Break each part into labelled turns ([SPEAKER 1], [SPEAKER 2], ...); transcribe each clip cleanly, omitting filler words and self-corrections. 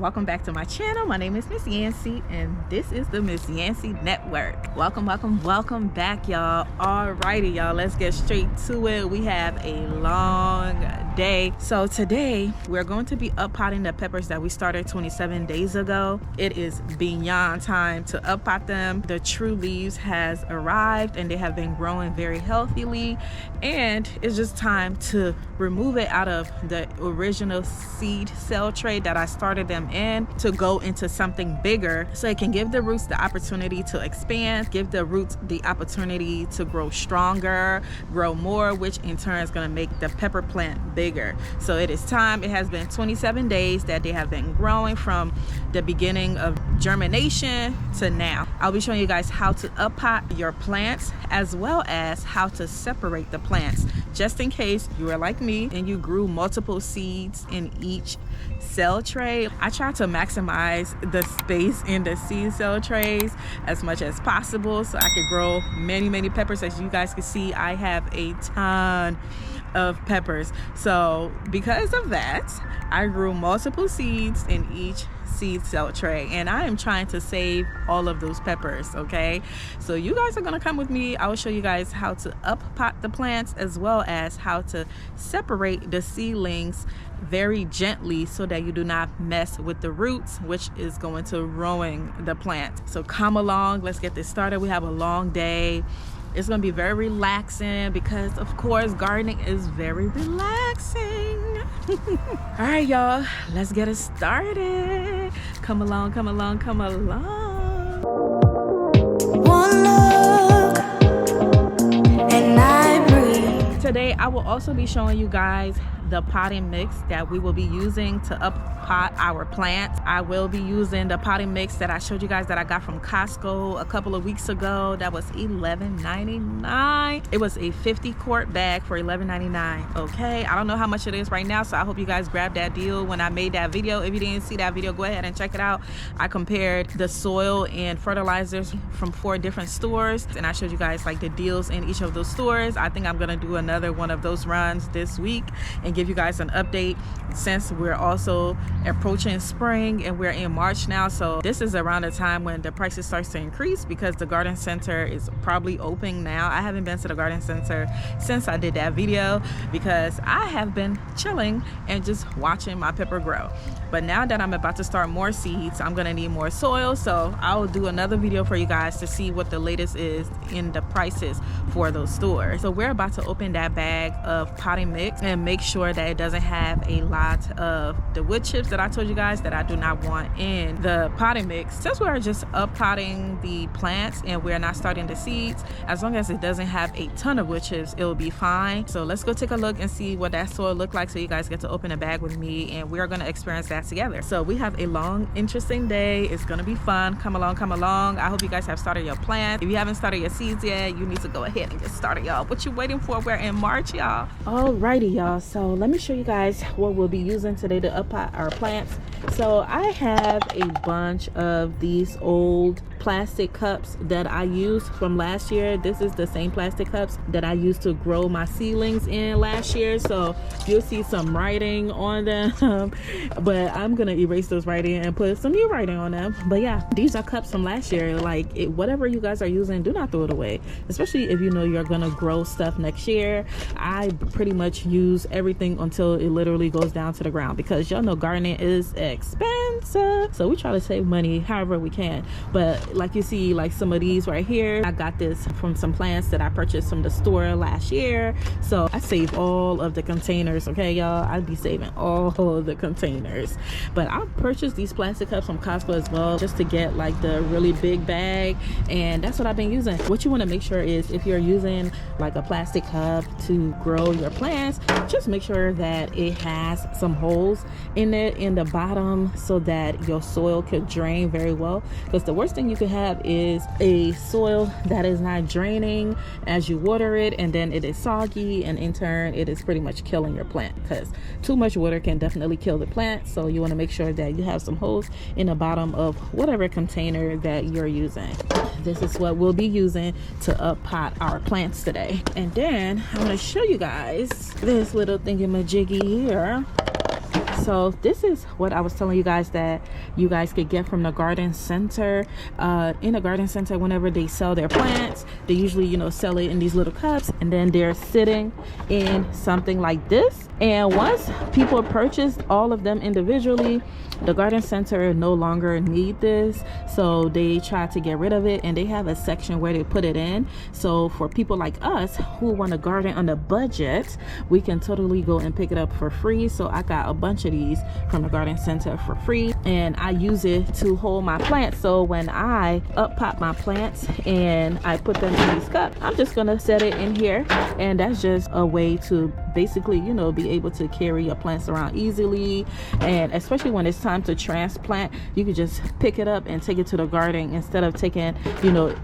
[SPEAKER 1] welcome back to my channel. My name is Miss Yancy and this is the Miss Yancy Network. Welcome back, y'all. Alrighty, y'all, let's get straight to it. We have a long day. So today we're going to be up potting the peppers that we started 27 days ago. It is beyond time to up pot them. The true leaves has arrived and they have been growing very healthily, and it's just time to remove it out of the original seed cell tray that I started them in to go into something bigger, so it can give the roots the opportunity to expand, give the roots the opportunity to grow stronger, grow more, which in turn is going to make the pepper plant bigger. So it is time. It has been 27 days that they have been growing from the beginning of germination to now. I'll be showing you guys how to up pot your plants as well as how to separate the plants, just in case you are like me and you grew multiple seeds in each cell tray. I try to maximize the space in the seed cell trays as much as possible so I could grow many peppers. As you guys can see, I have a ton of peppers. So because of that, I grew multiple seeds in each seed cell tray, and I am trying to save all of those peppers. Okay, so you guys are gonna come with me. I will show you guys how to up pot the plants as well as how to separate the seedlings very gently so that you do not mess with the roots, which is going to ruin the plant. So come along, let's get this started. We have a long day. It's gonna be very relaxing because of course gardening is very relaxing. All right, y'all, let's get it started. Come along.
[SPEAKER 2] One look and I breathe.
[SPEAKER 1] Today I will also be showing you guys the potting mix that we will be using to up pot our plants. I will be using the potting mix that I showed you guys that I got from Costco a couple of weeks ago. That was $11.99. It was a 50 quart bag for $11.99. Okay, I don't know how much it is right now, so I hope you guys grabbed that deal when I made that video. If you didn't see that video, go ahead and check it out. I compared the soil and fertilizers from 4 different stores, and I showed you guys like the deals in each of those stores. I think I'm gonna do another one of those runs this week and give you guys an update, since we're also approaching spring and we're in March now. So this is around the time when the prices starts to increase because the garden center is probably open now. I haven't been to the garden center since I did that video because I have been chilling and just watching my pepper grow. But now that I'm about to start more seeds, I'm gonna need more soil, so I'll do another video for you guys to see what the latest is in the prices for those stores. So we're about to open that bag of potting mix and make sure that it doesn't have a lot of the wood chips that I told you guys that I do not want in the potting mix. Since we're just up potting the plants and we're not starting the seeds, as long as it doesn't have a ton of wood chips, it will be fine. So let's go take a look and see what that soil look like so you guys get to open a bag with me and we're gonna experience that together. So we have a long, interesting day. It's gonna be fun. Come along. I hope you guys have started your plants. If you haven't started your seeds yet, you need to go ahead and get started, y'all. What you waiting for? We're in March, y'all. Alrighty, y'all. So let me show you guys what we'll be using today to up pot our plants. So I have a bunch of these old plastic cups that I used from last year. This is the same plastic cups that I used to grow my seedlings in last year. So you'll see some writing on them, but I'm gonna erase those writing and put some new writing on them. But yeah, these are cups from last year. Like whatever you guys are using, do not throw it away, especially if you know you're gonna grow stuff next year. I pretty much use everything until it literally goes down to the ground because y'all know gardening is expensive, so we try to save money however we can. But like you see, like some of these right here, I got this from some plants that I purchased from the store last year, so I save all of the containers. Okay, y'all, I'd be saving all of the containers. But I purchased these plastic cups from Costco as well, just to get like the really big bag, and that's what I've been using. What you want to make sure is if you're using like a plastic cup to grow your plants, just make sure that it has some holes in it in the bottom so that your soil could drain very well, because the worst thing you could have is a soil that is not draining as you water it, and then it is soggy, and in turn it is pretty much killing your plant, because too much water can definitely kill the plant. So you want to make sure that you have some holes in the bottom of whatever container that you're using. This is what we'll be using to up pot our plants today. And then I'm going to show you guys this little thingamajiggy here. So this is what I was telling you guys that you guys could get from the garden center. In the garden center, whenever they sell their plants, they usually, you know, sell it in these little cups, and then they're sitting in something like this. And once people purchased all of them individually, the garden center no longer need this, so they try to get rid of it, and they have a section where they put it in. So for people like us who want to garden on a budget, we can totally go and pick it up for free. So I got a bunch of these from the garden center for free, and I use it to hold my plants. So when I up pot my plants and I put them in these cups, I'm just gonna set it in here, and that's just a way to basically, you know, be able to carry your plants around easily. And especially when it's time to transplant, you can just pick it up and take it to the garden instead of taking, you know,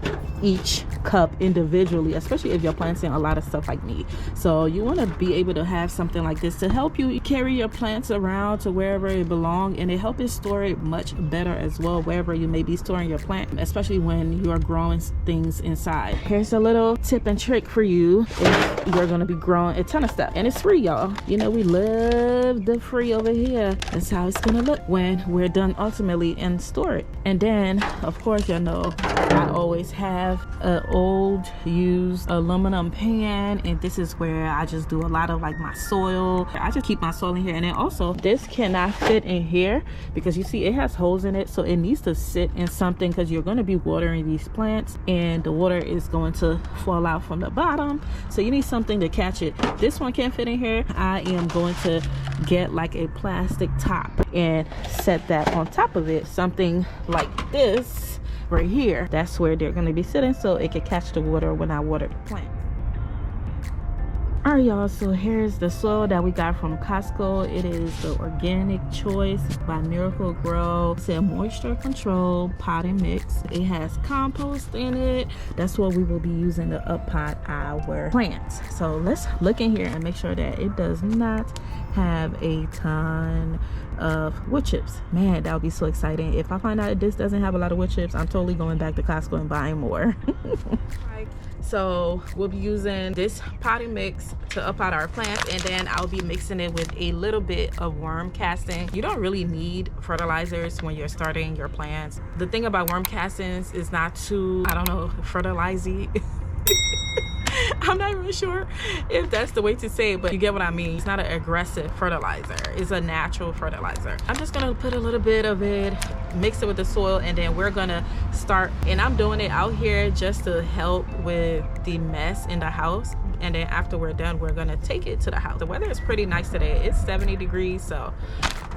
[SPEAKER 1] each cup individually, especially if you're planting a lot of stuff like me. So you want to be able to have something like this to help you carry your plants around to wherever it belongs, and it helps you store it much better as well, wherever you may be storing your plant, especially when you are growing things inside. Here's a little tip and trick for you if you're going to be growing a ton of stuff, and it's free, y'all. You know, we love the free over here. That's how it's going to look when we're done ultimately and store it. And then of course, you know, I always have an old used aluminum pan, and this is where I just do a lot of like my soil. I just keep my soil in here. And then also this cannot fit in here because you see it has holes in it, so it needs to sit in something because you're going to be watering these plants and the water is going to fall out from the bottom, so you need something to catch it. This one can't fit in here. I am going to get like a plastic top and set that on top of it, something like this right here. That's where they're going to be sitting, so it can catch the water when I water the plant. All right, y'all, so here's the soil that we got from Costco. It is the Organic Choice by Miracle Grow. It's a moisture control potting mix. It has compost in it. That's what we will be using to up pot our plants. So let's look in here and make sure that it does not have a ton of wood chips. Man, that would be so exciting. If I find out this doesn't have a lot of wood chips, I'm totally going back to Costco and buying more. So we'll be using this potting mix to up out our plants, and then I'll be mixing it with a little bit of worm casting. You don't really need fertilizers when you're starting your plants. The thing about worm castings is not too, I don't know, fertilize-y. I'm not even sure if that's the way to say it, but you get what I mean. It's not an aggressive fertilizer. It's a natural fertilizer. I'm just gonna put a little bit of it, mix it with the soil, and then we're gonna start. And I'm doing it out here just to help with the mess in the house. And then after we're done, we're gonna take it to the house. The weather is pretty nice today. It's 70 degrees, so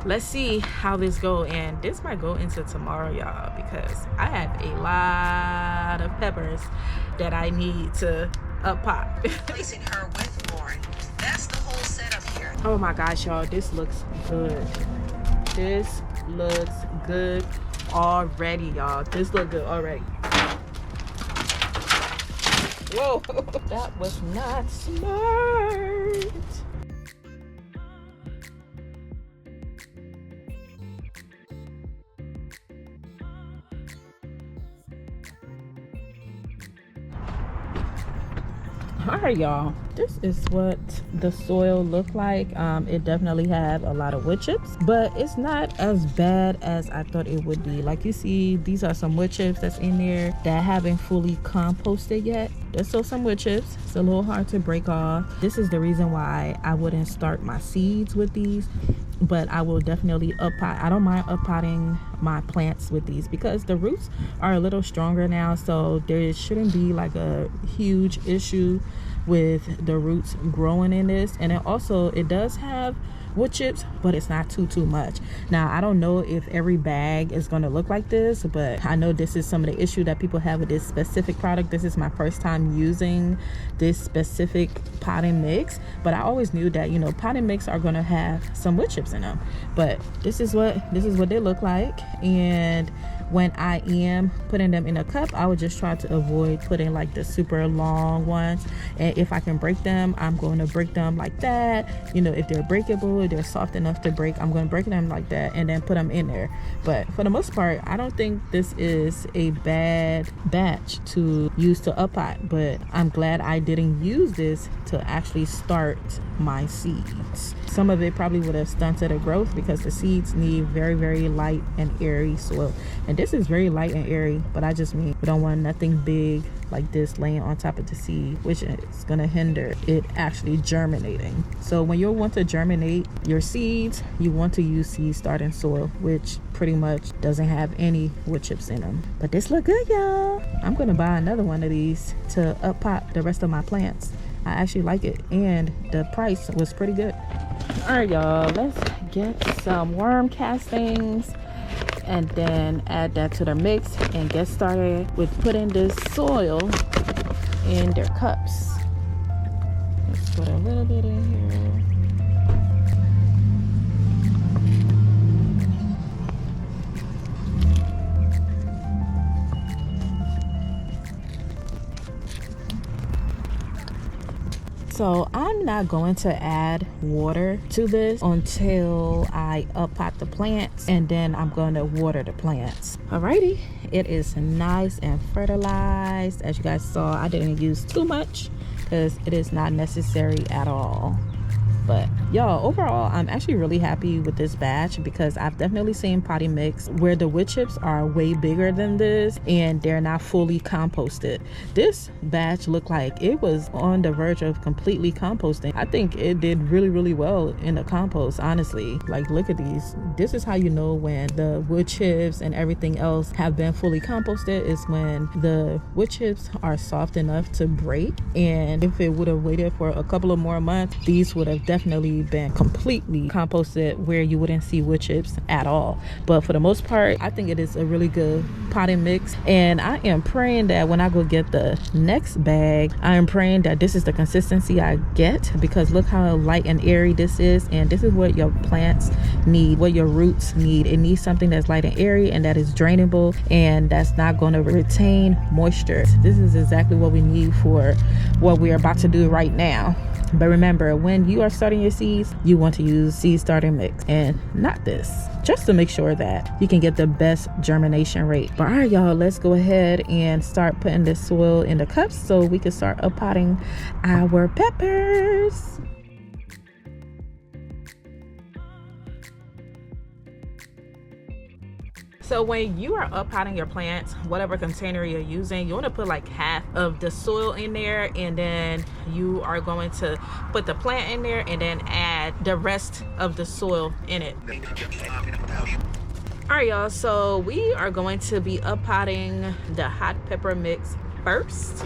[SPEAKER 1] let's see how this go. And this might go into tomorrow, y'all, because I have a lot of peppers that I need to up pot.
[SPEAKER 3] Placing her with Lauren. That's the whole setup here.
[SPEAKER 1] Oh my gosh, y'all, this looks good. This looks good already, y'all. This look good already. Whoa, that was not smart. All right, y'all, this is what the soil look like. It definitely have a lot of wood chips, but it's not as bad as I thought it would be. Like you see, these are some wood chips that's in there that haven't fully composted yet. There's still some wood chips. It's a little hard to break off. This is the reason why I wouldn't start my seeds with these, but I will definitely up pot. I don't mind up potting my plants with these because the roots are a little stronger now, so there shouldn't be like a huge issue with the roots growing in this. And then also it does have wood chips, but it's not too much. Now I don't know if every bag is going to look like this, but I know this is some of the issue that people have with this specific product. This is my first time using this specific potting mix, but I always knew that, you know, potting mix are going to have some wood chips in them. But this is what they look like. And when I am putting them in a cup, I would just try to avoid putting like the super long ones, and if I can break them, I'm going to break them like that. You know, if they're breakable, if they're soft enough to break, I'm going to break them like that and then put them in there. But for the most part, I don't think this is a bad batch to use to up pot, but I'm glad I didn't use this to to actually start my seeds. Some of it probably would have stunted the growth because the seeds need very, very light and airy soil. And this is very light and airy, but I just mean we don't want nothing big like this laying on top of the seed, which is going to hinder it actually germinating. So when you want to germinate your seeds, you want to use seed starting soil, which pretty much doesn't have any wood chips in them. But this look good, y'all. I'm going to buy another one of these to up pot the rest of my plants. I actually like it, and the price was pretty good. All right, y'all, let's get some worm castings and then add that to the mix and get started with putting this soil in their cups. Let's put a little bit in here. So I'm not going to add water to this until I up pot the plants, and then I'm going to water the plants. Alrighty, it is nice and fertilized. As you guys saw, I didn't use too much because it is not necessary at all. But y'all, overall, I'm actually really happy with this batch because I've definitely seen potting mix where the wood chips are way bigger than this and they're not fully composted. This batch looked like it was on the verge of completely composting. I think it did really, really well in the compost, honestly. Like, look at these. This is how you know when the wood chips and everything else have been fully composted, is when the wood chips are soft enough to break. And if it would have waited for a couple of more months, these would have definitely been completely composted where you wouldn't see wood chips at all. But for the most part, I think it is a really good potting mix, and I am praying that when I go get the next bag, I am praying that this is the consistency I get, because look how light and airy this is, and this is what your plants need, what your roots need. It needs something that's light and airy and that is drainable and that's not going to retain moisture. This is exactly what we need for what we're about to do right now. But remember, when you are starting your seeds, you want to use seed starting mix and not this, just to make sure that you can get the best germination rate. But all right, y'all, let's go ahead and start putting this soil in the cups so we can start up potting our peppers. So when you are up potting your plants, whatever container you're using, you want to put like half of the soil in there, and then you are going to put the plant in there and then add the rest of the soil in it. All right, y'all, so we are going to be up potting the hot pepper mix first.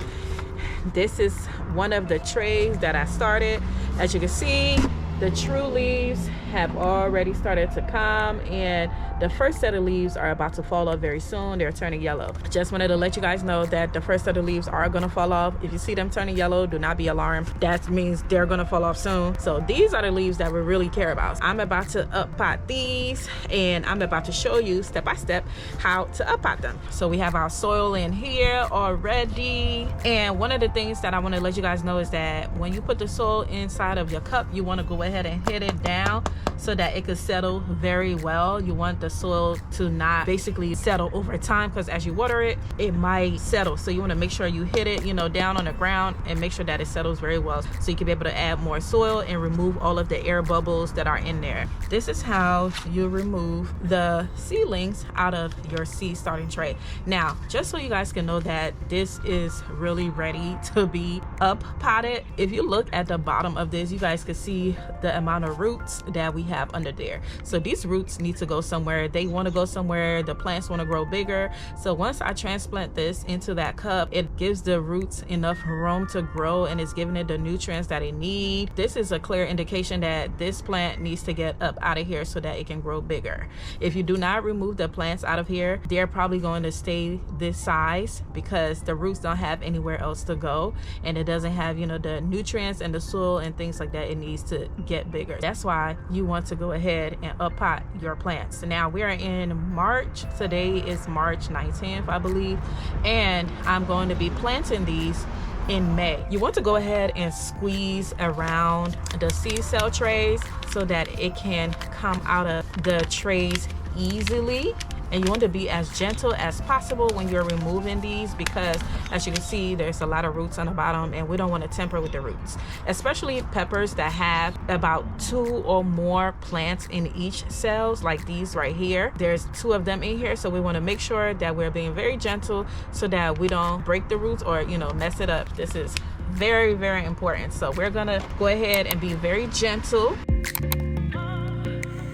[SPEAKER 1] This is one of the trays that I started. As you can see, the true leaves have already started to come, and the first set of leaves are about to fall off very soon. They're turning yellow. Just wanted to let you guys know that the first set of leaves are going to fall off. If you see them turning yellow, do not be alarmed. That means they're going to fall off soon. So these are the leaves that we really care about. I'm about to up pot these, and I'm about to show you step by step how to up pot them. So we have our soil in here already, and one of the things that I want to let you guys know is that when you put the soil inside of your cup, you want to go ahead and hit it down so that it could settle very well. You want the soil to not basically settle over time, because as you water it, it might settle. So you want to make sure you hit it, down on the ground, and make sure that it settles very well so you can be able to add more soil and remove all of the air bubbles that are in there. This is how you remove the seedlings out of your seed starting tray. Now, just so you guys can know that this is really ready to be up potted, if you look at the bottom of this, you guys can see the amount of roots that we have under there. So these roots need to go somewhere. They want to go somewhere. The plants want to grow bigger. So once I transplant this into that cup, it gives the roots enough room to grow, and it's giving it the nutrients that it needs. This is a clear indication that this plant needs to get up out of here so that it can grow bigger. If you do not remove the plants out of here, they're probably going to stay this size because the roots don't have anywhere else to go, and it doesn't have the nutrients and the soil and things like that it needs to get bigger. That's why you want to go ahead and up pot your plants. So now we're in March. Today is March 19th, I believe, and I'm going to be planting these in May. You want to go ahead and squeeze around the seed cell trays so that it can come out of the trays easily. And you want to be as gentle as possible when you're removing these, because as you can see, there's a lot of roots on the bottom and we don't want to tamper with the roots, especially peppers that have about 2 or more plants in each cells, like these right here. There's 2 of them in here, so we want to make sure that we're being very gentle so that we don't break the roots or, you know, mess it up. This is very, very important. So we're gonna go ahead and be very gentle.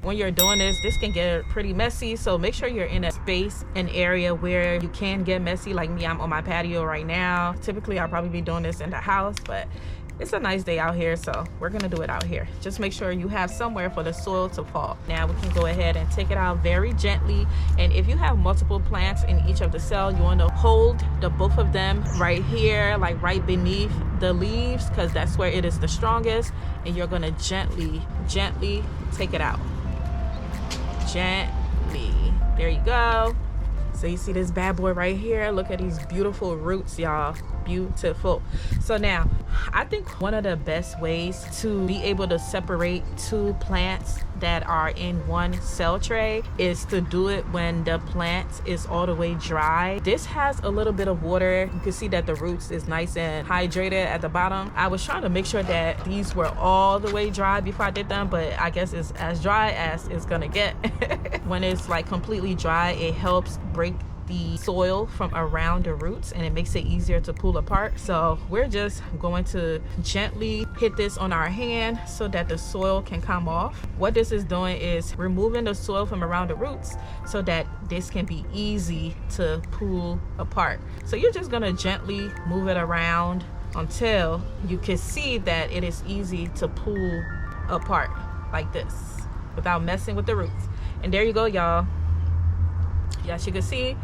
[SPEAKER 1] When you're doing this can get pretty messy, so make sure you're in a space, an area where you can get messy. Like me, I'm on my patio right now. Typically I'll probably be doing this in the house, but it's a nice day out here, so we're gonna do it out here. Just make sure you have somewhere for the soil to fall. Now we can go ahead and take it out very gently, and if you have multiple plants in each of the cell, you want to hold the both of them right here, like right beneath the leaves, because that's where it is the strongest, and you're gonna gently take it out. Gently. There you go. So you see this bad boy right here. Look at these beautiful roots, y'all. Beautiful. So now I think one of the best ways to be able to separate 2 plants that are in one cell tray is to do it when the plant is all the way dry. This has a little bit of water. You can see that the roots is nice and hydrated at the bottom. I was trying to make sure that these were all the way dry before I did them, but I guess it's as dry as it's gonna get. When it's like completely dry, it helps break the soil from around the roots and it makes it easier to pull apart. So we're just going to gently hit this on our hand so that the soil can come off. What this is doing is removing the soil from around the roots so that this can be easy to pull apart. So you're just gonna gently move it around until you can see that it is easy to pull apart like this without messing with the roots. And there you go, y'all. As you can see,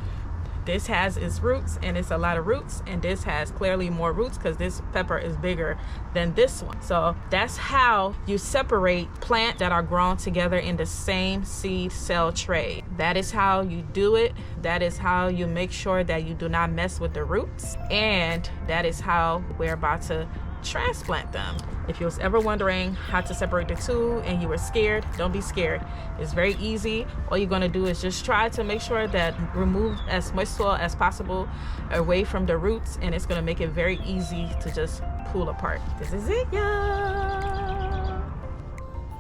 [SPEAKER 1] this has its roots, and it's a lot of roots, and this has clearly more roots because this pepper is bigger than this one. So that's how you separate plants that are grown together in the same seed cell tray. That is how you do it. That is how you make sure that you do not mess with the roots, and that is how we're about to transplant them. If you was ever wondering how to separate the 2 and you were scared, don't be scared. It's very easy. All you're going to do is just try to make sure that remove as much soil as possible away from the roots, and it's going to make it very easy to just pull apart. This is it, y'all.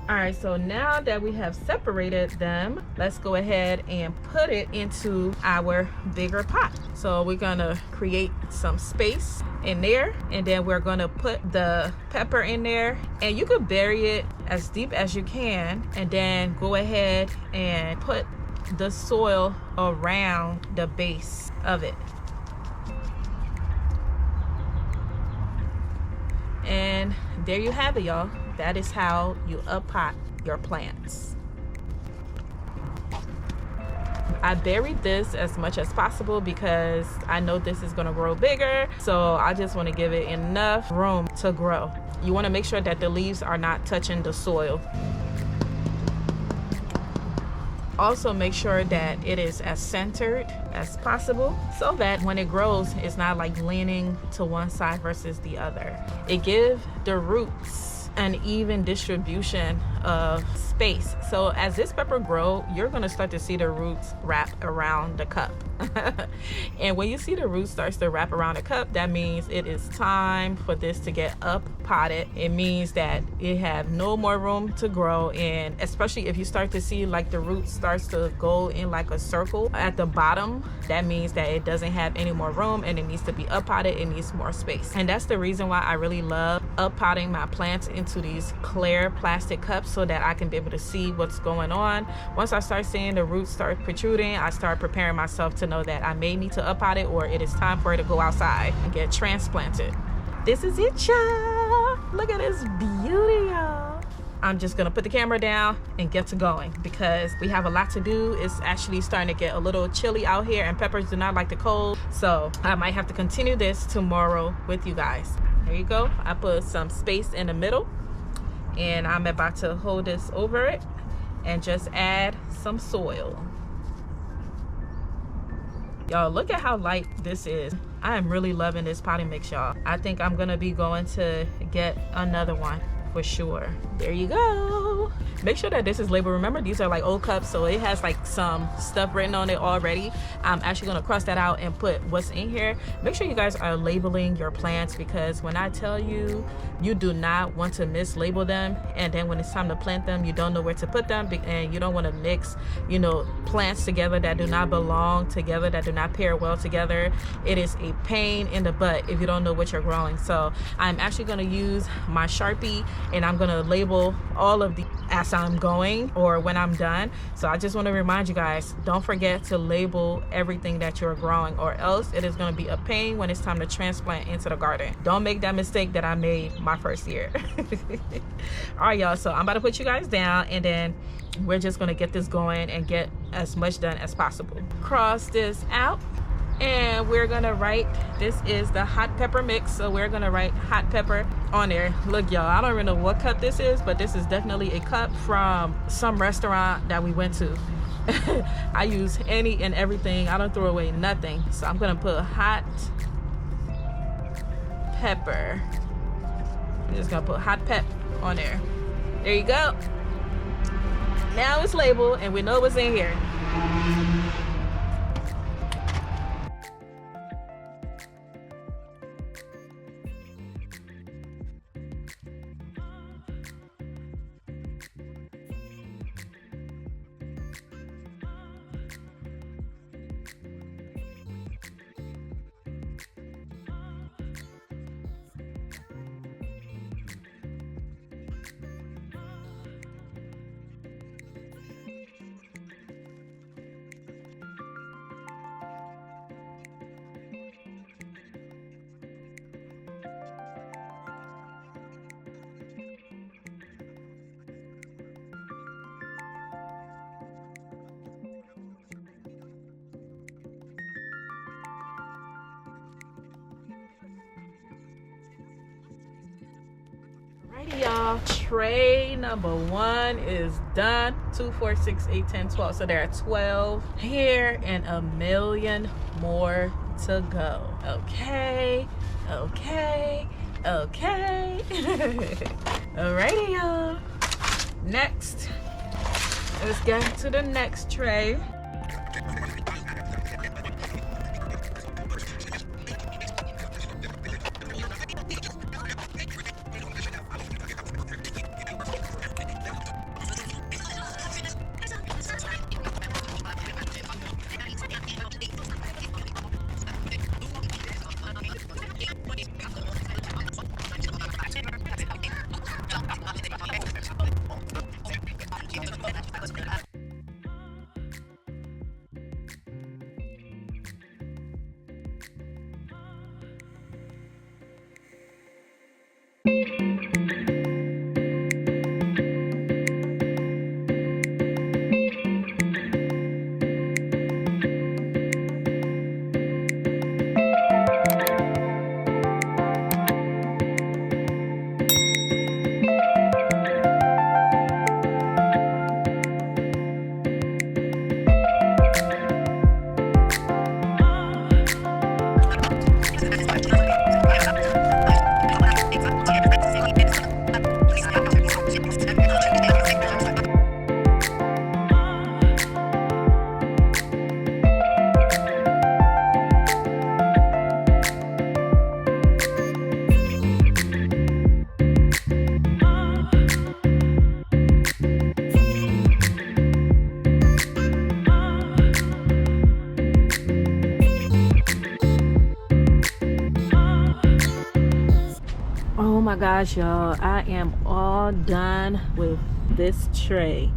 [SPEAKER 1] All right, so now that we have separated them, let's go ahead and put it into our bigger pot. So we're gonna create some space in there, and then we're gonna put the pepper in there, and you could bury it as deep as you can, and then go ahead and put the soil around the base of it. And there you have it, y'all. That is how you up-pot your plants. I buried this as much as possible because I know this is gonna grow bigger, so I just want to give it enough room to grow. You want to make sure that the leaves are not touching the soil. Also make sure that it is as centered as possible so that when it grows, it's not like leaning to one side versus the other. It gives the roots an even distribution of space. So as this pepper grows, you're going to start to see the roots wrap around the cup. And when you see the roots starts to wrap around the cup, that means it is time for this to get up potted. It means that it have no more room to grow, and especially if you start to see like the roots starts to go in like a circle at the bottom, that means that it doesn't have any more room and it needs to be up potted. It needs more space. And that's the reason why I really love up potting my plants into these clear plastic cups so that I can be able to see what's going on. Once I start seeing the roots start protruding, I start preparing myself to know that I may need to up pot it, or it is time for it to go outside and get transplanted. This is it, y'all. Look at this beauty, y'all. I'm just gonna put the camera down and get to going because we have a lot to do. It's actually starting to get a little chilly out here, and peppers do not like the cold, so I might have to continue this tomorrow with you guys. There you go. I put some space in the middle, and I'm about to hold this over it and just add some soil. Y'all, look at how light this is. I am really loving this potting mix, y'all. I think I'm gonna be going to get another one for sure. There you go. Make sure that this is labeled. Remember, these are like old cups, so it has like some stuff written on it already. I'm actually gonna cross that out and put what's in here. Make sure you guys are labeling your plants, because when I tell you, you do not want to mislabel them, and then when it's time to plant them, you don't know where to put them, and you don't want to mix, you know, plants together that do not belong together, that do not pair well together. It is a pain in the butt if you don't know what you're growing. So I'm actually going to use my Sharpie, and I'm going to label all of the as I'm going or when I'm done. So I just want to remind you guys, don't forget to label everything that you're growing, or else it is going to be a pain when it's time to transplant into the garden. Don't make that mistake that I made my first year. All right, y'all, so I'm about to put you guys down, and then we're just going to get this going and get as much done as possible. Cross this out, and we're gonna write, this is the hot pepper mix, so we're gonna write hot pepper on there. Look, y'all, I don't even know what cup this is, but this is definitely a cup from some restaurant that we went to. I use any and everything. I don't throw away nothing. So I'm gonna put hot pepper. I'm just gonna put hot pep on there. There you go. Now it's labeled and we know what's in here. Alrighty, y'all, tray number 1 is done. 2, 4, 6, 8, 10, 12. So there are 12 here and a million more to go. Okay. Alrighty, y'all. Next, let's get to the next tray. Oh my gosh, y'all, I am all done with this tray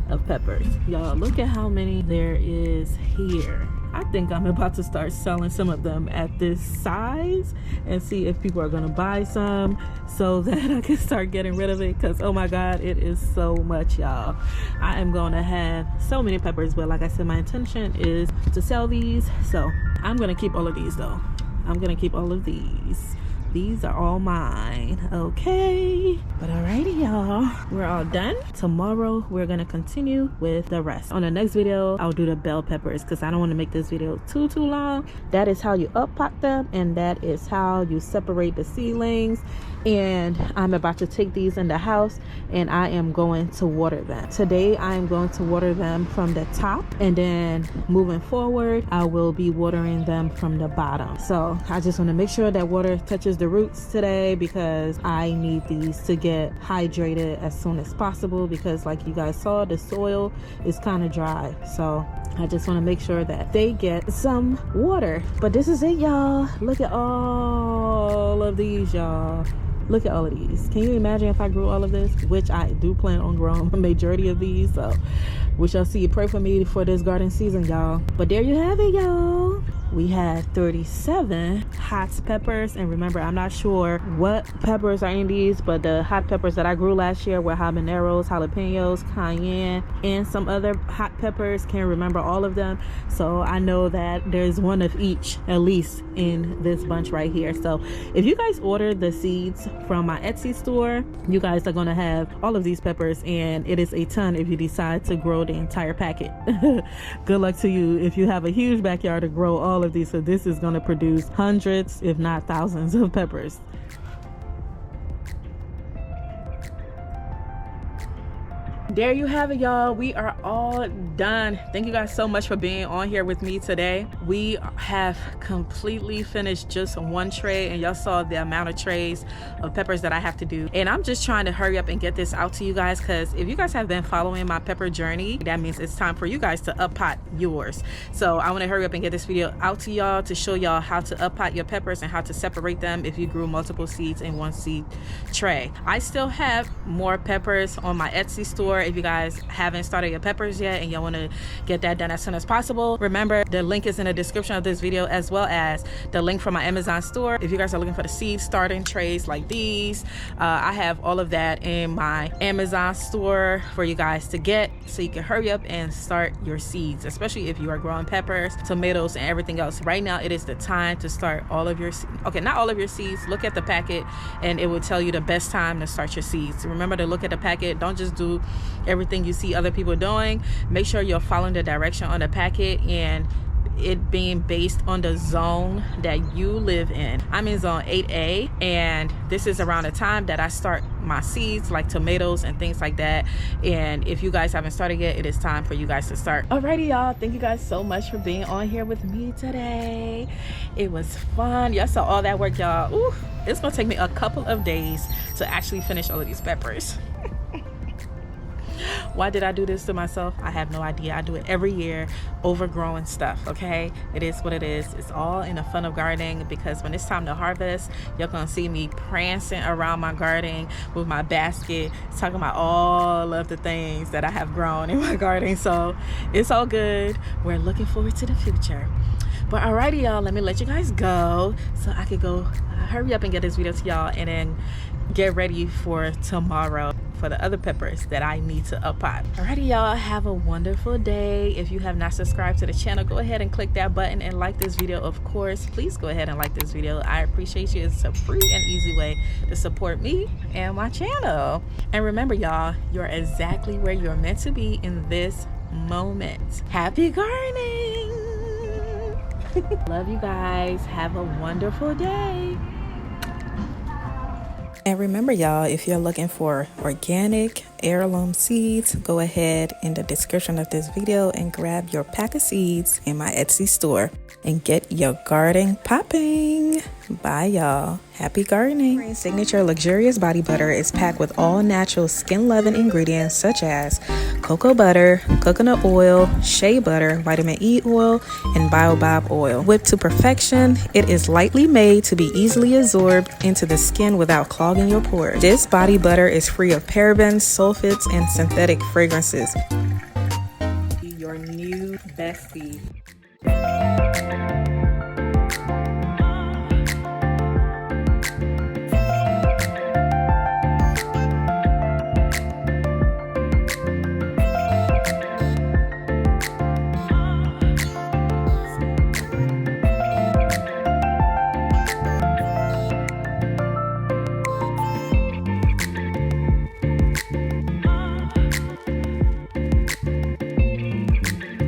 [SPEAKER 1] of peppers. Y'all, look at how many there is here. I think I'm about to start selling some of them at this size and see if people are gonna buy some so that I can start getting rid of it, because oh my god, it is so much, y'all. I am gonna have so many peppers, but like I said, my intention is to sell these, so I'm gonna keep all of these though. I'm gonna keep all of these. These are all mine, okay? But alrighty, y'all, we're all done. Tomorrow we're gonna continue with the rest. On the next video, I'll do the bell peppers because I don't want to make this video too long. That is how you up pot them, and that is how you separate the seedlings. And I'm about to take these in the house and I am going to water them. Today I am going to water them from the top, and then moving forward I will be watering them from the bottom. So I just want to make sure that water touches the roots today because I need these to get hydrated as soon as possible, because like you guys saw, the soil is kind of dry. So I just want to make sure that they get some water. But this is it, y'all. Look at all of these, y'all. Look at all of these. Can you imagine if I grew all of this? Which I do plan on growing a majority of these. So we shall see. Pray for me for this garden season, y'all. But there you have it, y'all. We had 37 hot peppers, and remember, I'm not sure what peppers are in these, but the hot peppers that I grew last year were habaneros, jalapenos, cayenne, and some other hot peppers. Can't remember all of them, so I know that there's one of each at least in this bunch right here. So if you guys order the seeds from my Etsy store, you guys are gonna have all of these peppers, and it is a ton if you decide to grow the entire packet. Good luck to you if you have a huge backyard to grow all of these. So this is going to produce hundreds if not thousands of peppers. There you have it, y'all. We are all done. Thank you guys so much for being on here with me today. We have completely finished just one tray, and y'all saw the amount of trays of peppers that I have to do. And I'm just trying to hurry up and get this out to you guys, because if you guys have been following my pepper journey, that means it's time for you guys to up pot yours. So I want to hurry up and get this video out to y'all to show y'all how to up pot your peppers and how to separate them if you grew multiple seeds in one seed tray. I still have more peppers on my Etsy store. If you guys haven't started your peppers yet and y'all want to get that done as soon as possible, remember the link is in the description of this video, as well as the link from my Amazon store. If you guys are looking for the seed starting trays like these, I have all of that in my Amazon store for you guys to get, so you can hurry up and start your seeds, especially if you are growing peppers, tomatoes, and everything else. Right now it is the time to start all of your not all of your seeds. Look at the packet and it will tell you the best time to start your seeds. Remember to look at the packet. Don't just do everything you see other people doing. Make sure you're following the direction on the packet and it being based on the zone that you live in. I'm in zone 8A, and this is around the time that I start my seeds like tomatoes and things like that. And if you guys haven't started yet, it is time for you guys to start. Alrighty, y'all, thank you guys so much for being on here with me today. It was fun. Y'all saw all that work, y'all. Ooh, it's gonna take me a couple of days to actually finish all of these peppers. Why did I do this to myself? I have no idea. I do it every year, overgrowing stuff, okay? It is what it is. It's all in the fun of gardening, because when it's time to harvest, you're gonna see me prancing around my garden with my basket, talking about all of the things that I have grown in my garden. So it's all good. We're looking forward to the future. But alrighty, y'all, let me let you guys go so I could go hurry up and get this video to y'all, and then get ready for tomorrow for the other peppers that I need to up pot. Alrighty, y'all, have a wonderful day. If you have not subscribed to the channel, go ahead and click that button and like this video. Of course, please go ahead and like this video. I appreciate you. It's a free and easy way to support me and my channel. And remember, y'all, you're exactly where you're meant to be in this moment. Happy gardening. Love you guys. Have a wonderful day.
[SPEAKER 4] And remember, y'all, if you're looking for organic heirloom seeds, go ahead in the description of this video and grab your pack of seeds in my Etsy store and get your garden popping. Bye, y'all. Happy gardening. Signature luxurious body butter is packed with all natural skin loving ingredients such as cocoa butter, coconut oil, shea butter, vitamin E oil, and baobab oil. Whipped to perfection, it is lightly made to be easily absorbed into the skin without clogging your pores. This body butter is free of parabens, sulfates, and synthetic fragrances.
[SPEAKER 1] Your new bestie.